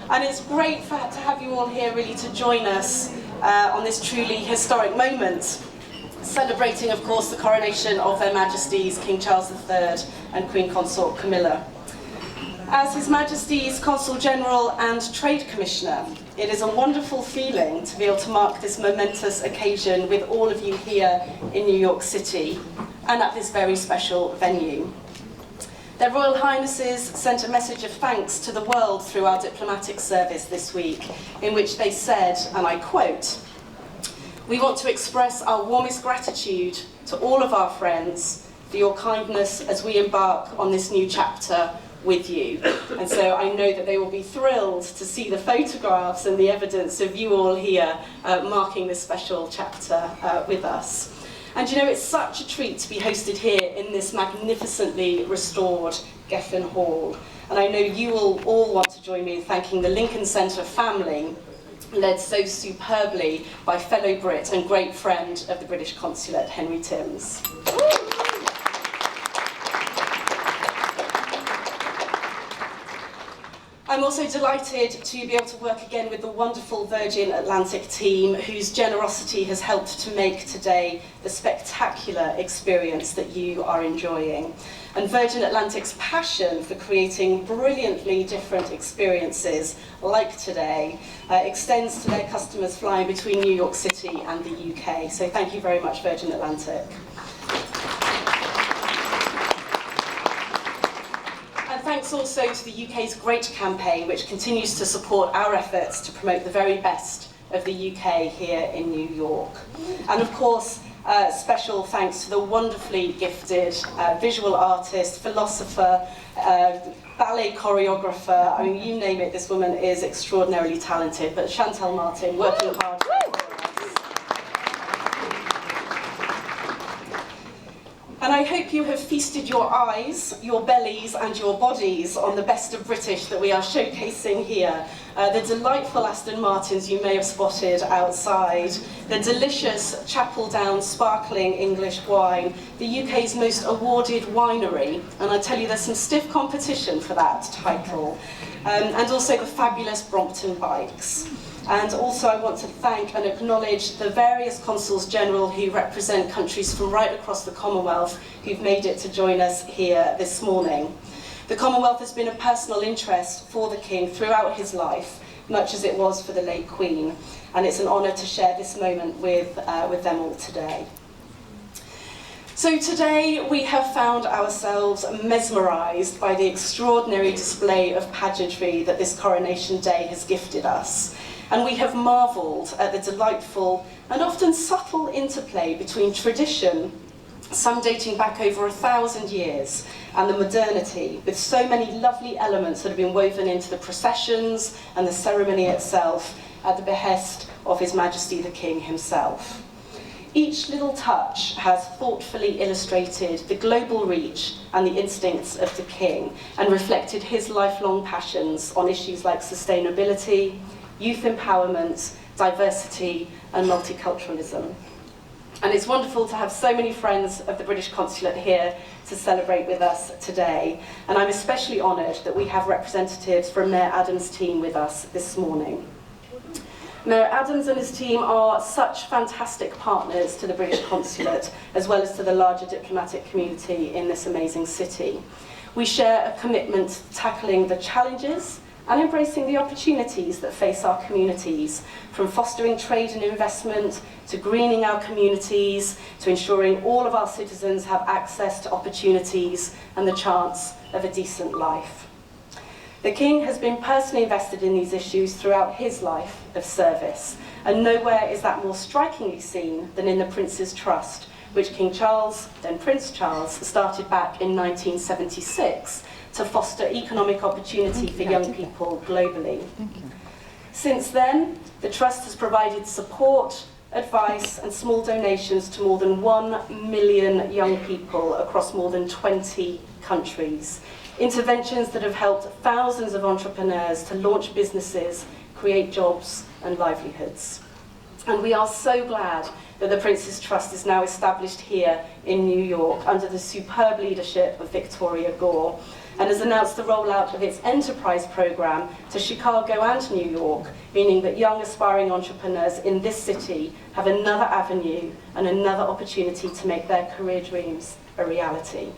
And it's great to have you all here really to join us on this truly historic moment, celebrating, of course, the coronation of Their Majesties King Charles III and Queen Consort Camilla. As His Majesty's Consul General and Trade Commissioner, it is a wonderful feeling to be able to mark this momentous occasion with all of you here in New York City and at this very special venue. Their Royal Highnesses sent a message of thanks to the world through our diplomatic service this week, in which they said, and I quote, "We want to express our warmest gratitude to all of our friends for your kindness as we embark on this new chapter with you." And so I know that they will be thrilled to see the photographs and the evidence of you all here marking this special chapter with us. And you know, it's such a treat to be hosted here in this magnificently restored Geffen Hall. And I know you will all want to join me in thanking the Lincoln Centre family, led so superbly by fellow Brit and great friend of the British Consulate, Henry Timms. I'm also delighted to be able to work again with the wonderful Virgin Atlantic team, whose generosity has helped to make today the spectacular experience that you are enjoying. And Virgin Atlantic's passion for creating brilliantly different experiences like today extends to their customers flying between New York City and the UK. So thank you very much, Virgin Atlantic. Thanks also to the UK's Great Campaign, which continues to support our efforts to promote the very best of the UK here in New York. And of course, special thanks to the wonderfully gifted visual artist, philosopher, ballet choreographer, I mean, you name it, this woman is extraordinarily talented, but Chantal Martin working hard. And I hope you have feasted your eyes, your bellies and your bodies on the best of British that we are showcasing here. The delightful Aston Martins you may have spotted outside, the delicious Chapel Down sparkling English wine, the UK's most awarded winery, and I tell you there's some stiff competition for that title, and also the fabulous Brompton bikes. And also I want to thank and acknowledge the various Consuls General who represent countries from right across the Commonwealth who've made it to join us here this morning. The Commonwealth has been a personal interest for the King throughout his life, much as it was for the late Queen, and it's an honour to share this moment with them all today. So today we have found ourselves mesmerised by the extraordinary display of pageantry that this coronation day has gifted us. And we have marvelled at the delightful and often subtle interplay between tradition, some dating back over 1,000 years, and the modernity, with so many lovely elements that have been woven into the processions and the ceremony itself at the behest of His Majesty the King himself. Each little touch has thoughtfully illustrated the global reach and the instincts of the King and reflected his lifelong passions on issues like sustainability, youth empowerment, diversity and multiculturalism. And it's wonderful to have so many friends of the British Consulate here to celebrate with us today. And I'm especially honoured that we have representatives from Mayor Adams' team with us this morning. Mayor Adams and his team are such fantastic partners to the British Consulate, as well as to the larger diplomatic community in this amazing city. We share a commitment to tackling the challenges and embracing the opportunities that face our communities, from fostering trade and investment, to greening our communities, to ensuring all of our citizens have access to opportunities and the chance of a decent life. The King has been personally invested in these issues throughout his life of service, and nowhere is that more strikingly seen than in the Prince's Trust, which King Charles, then Prince Charles, started back in 1976, to foster economic opportunity for young people globally. Since then, the Trust has provided support, advice and small donations to more than 1 million young people across more than 20 countries. Interventions that have helped thousands of entrepreneurs to launch businesses, create jobs and livelihoods. And we are so glad that the Prince's Trust is now established here in New York under the superb leadership of Victoria Gore. and has announced the rollout of its enterprise program to Chicago and New York, meaning that young aspiring entrepreneurs in this city have another avenue and another opportunity to make their career dreams a reality.